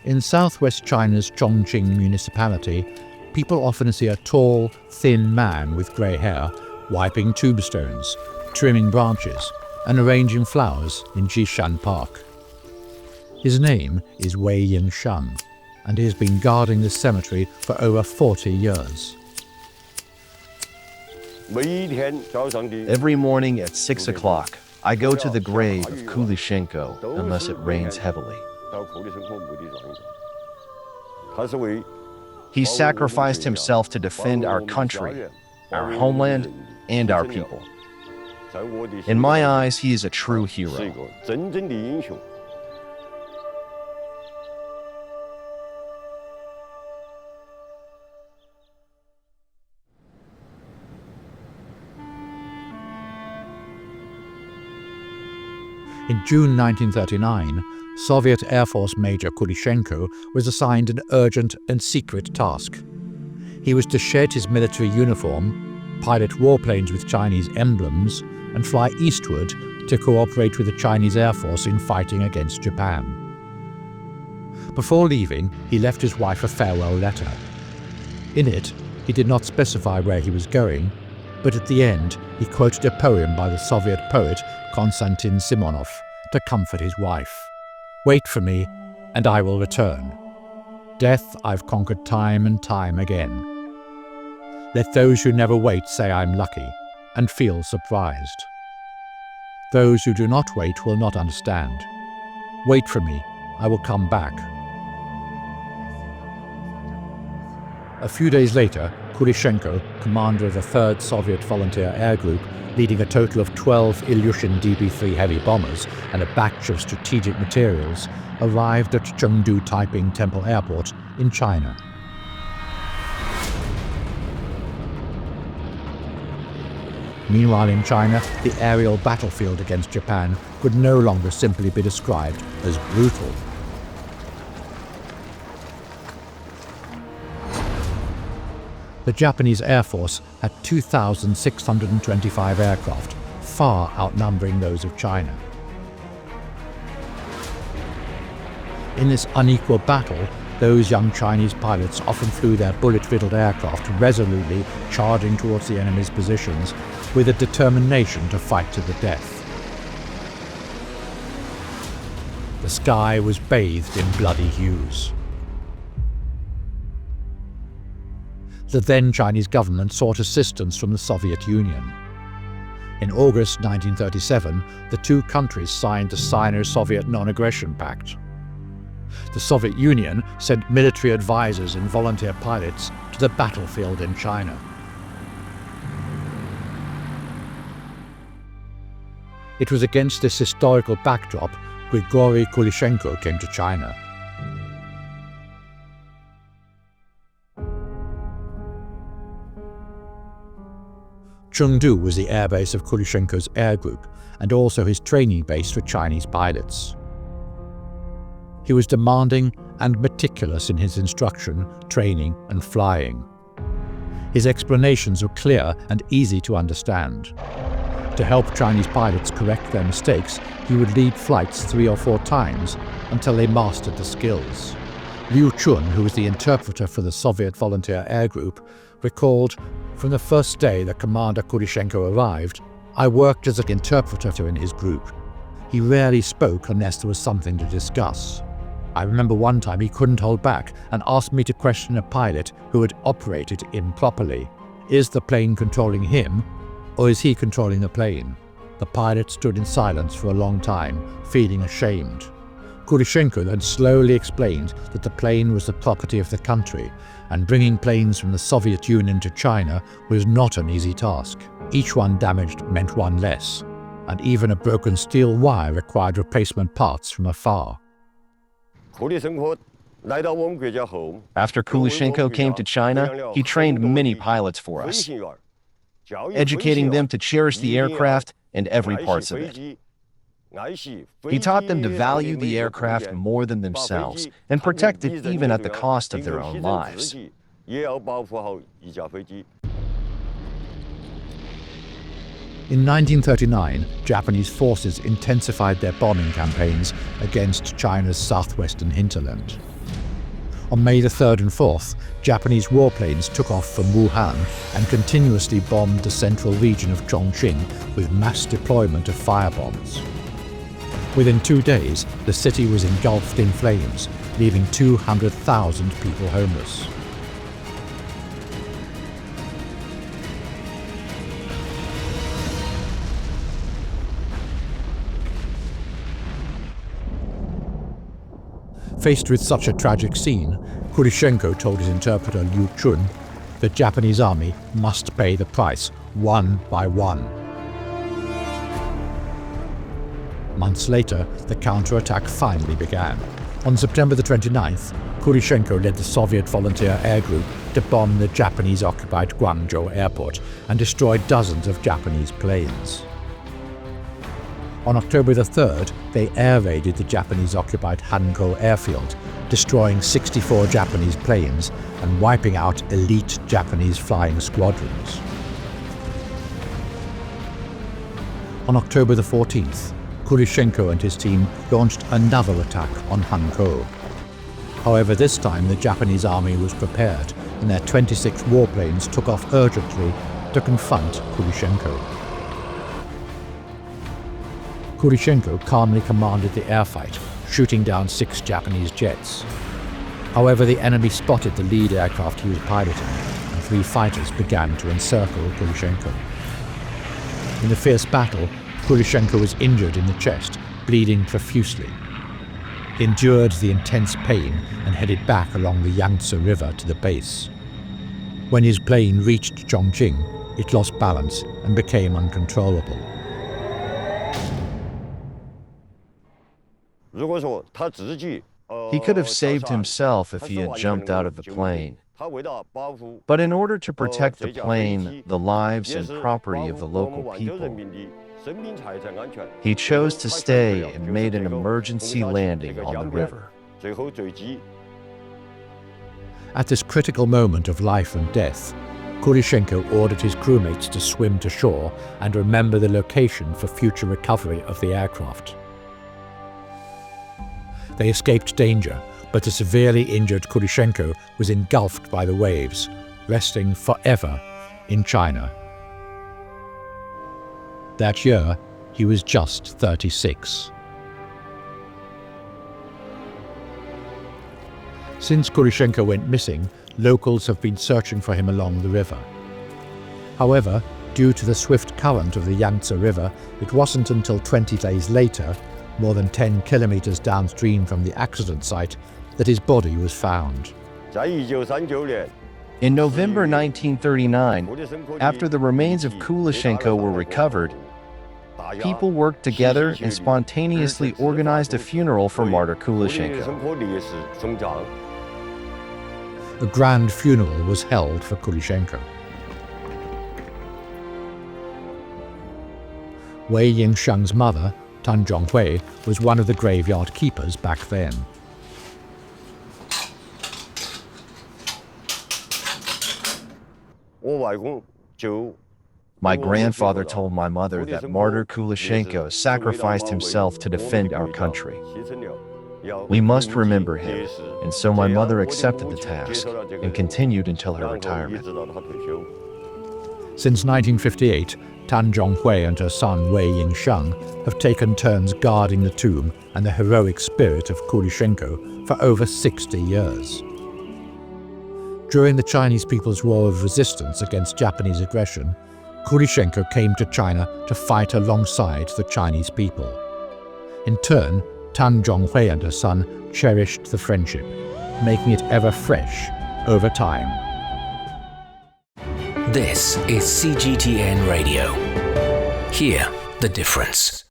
In southwest China's Chongqing municipality, people often see a tall, thin man with grey hair wiping tombstones, trimming branches, and arranging flowers in Jishan Park. His name is Wei Yingshan, and he has been guarding this cemetery for over 40 years. Every morning at 6 o'clock, I go to the grave of Kulishenko unless it rains heavily. He sacrificed himself to defend our country, our homeland, and our people. In my eyes, he is a true hero. In June 1939, Soviet Air Force Major Kulishenko was assigned an urgent and secret task. He was to shed his military uniform, pilot warplanes with Chinese emblems, and fly eastward to cooperate with the Chinese Air Force in fighting against Japan. Before leaving, he left his wife a farewell letter. In it, he did not specify where he was going, but at the end, he quoted a poem by the Soviet poet Konstantin Simonov to comfort his wife. "Wait for me, and I will return. Death I've conquered time and time again. Let those who never wait say I'm lucky, and feel surprised. Those who do not wait will not understand. Wait for me, I will come back." A few days later, Kulishenko, commander of the 3rd Soviet Volunteer Air Group, leading a total of 12 Ilyushin DB-3 heavy bombers and a batch of strategic materials, arrived at Chengdu Taiping Temple Airport in China. Meanwhile in China, the aerial battlefield against Japan could no longer simply be described as brutal. The Japanese Air Force had 2,625 aircraft, far outnumbering those of China. In this unequal battle, those young Chinese pilots often flew their bullet-riddled aircraft resolutely charging towards the enemy's positions with a determination to fight to the death. The sky was bathed in bloody hues. The then Chinese government sought assistance from the Soviet Union. In August 1937, the two countries signed the Sino-Soviet Non-Aggression Pact. The Soviet Union sent military advisors and volunteer pilots to the battlefield in China. It was against this historical backdrop Grigori Kulishenko came to China. Chengdu was the airbase of Kulishenko's air group and also his training base for Chinese pilots. He was demanding and meticulous in his instruction, training, and flying. His explanations were clear and easy to understand. To help Chinese pilots correct their mistakes, he would lead flights 3 or 4 times until they mastered the skills. Liu Chun, who was the interpreter for the Soviet Volunteer Air Group, recalled, "From the first day that Commander Kulishenko arrived, I worked as an interpreter in his group. He rarely spoke unless there was something to discuss. I remember one time he couldn't hold back and asked me to question a pilot who had operated improperly. Is the plane controlling him, or is he controlling the plane?" The pilot stood in silence for a long time, feeling ashamed. Kulishenko then slowly explained that the plane was the property of the country, and bringing planes from the Soviet Union to China was not an easy task. Each one damaged meant one less, and even a broken steel wire required replacement parts from afar. After Kulishenko came to China, he trained many pilots for us, educating them to cherish the aircraft and every part of it. He taught them to value the aircraft more than themselves and protect it even at the cost of their own lives. In 1939, Japanese forces intensified their bombing campaigns against China's southwestern hinterland. On May the 3rd and 4th, Japanese warplanes took off from Wuhan and continuously bombed the central region of Chongqing with mass deployment of firebombs. Within 2 days, the city was engulfed in flames, leaving 200,000 people homeless. Faced with such a tragic scene, Kulishenko told his interpreter Liu Chun the Japanese army must pay the price, one by one. Months later, the counterattack finally began. On September the 29th, Kulishenko led the Soviet volunteer air group to bomb the Japanese-occupied Guangzhou airport and destroyed dozens of Japanese planes. On October the 3rd, they air-raided the Japanese-occupied Hankou airfield, destroying 64 Japanese planes and wiping out elite Japanese flying squadrons. On October the 14th, Kulishenko and his team launched another attack on Hankou. However, this time the Japanese army was prepared and their 26 warplanes took off urgently to confront Kulishenko. Kulishenko calmly commanded the airfight, shooting down 6 Japanese jets. However, the enemy spotted the lead aircraft he was piloting, and 3 fighters began to encircle Kulishenko. In the fierce battle, Kulishenko was injured in the chest, bleeding profusely. He endured the intense pain and headed back along the Yangtze River to the base. When his plane reached Chongqing, it lost balance and became uncontrollable. He could have saved himself if he had jumped out of the plane. But in order to protect the plane, the lives and property of the local people, he chose to stay and made an emergency landing on the river. At this critical moment of life and death, Kulishenko ordered his crewmates to swim to shore and remember the location for future recovery of the aircraft. They escaped danger, but the severely injured Kulishenko was engulfed by the waves, resting forever in China. That year, he was just 36. Since Kulishenko went missing, locals have been searching for him along the river. However, due to the swift current of the Yangtze River, it wasn't until 20 days later, more than 10 kilometers downstream from the accident site, that his body was found. In November 1939, after the remains of Kulishenko were recovered, people worked together and spontaneously organized a funeral for martyr Kulishenko. A grand funeral was held for Kulishenko. Wei Yingshang's mother, Tan Zhonghui, was one of the graveyard keepers back then. My grandfather told my mother that martyr Kulishenko sacrificed himself to defend our country. We must remember him, and so my mother accepted the task and continued until her retirement. Since 1958, Tan Zhonghui and her son Wei Yingshang have taken turns guarding the tomb and the heroic spirit of Kulishenko for over 60 years. During the Chinese People's War of Resistance against Japanese aggression, Kulishenko came to China to fight alongside the Chinese people. In turn, Tan Zhonghui and her son cherished the friendship, making it ever fresh over time. This is CGTN Radio. Hear the difference.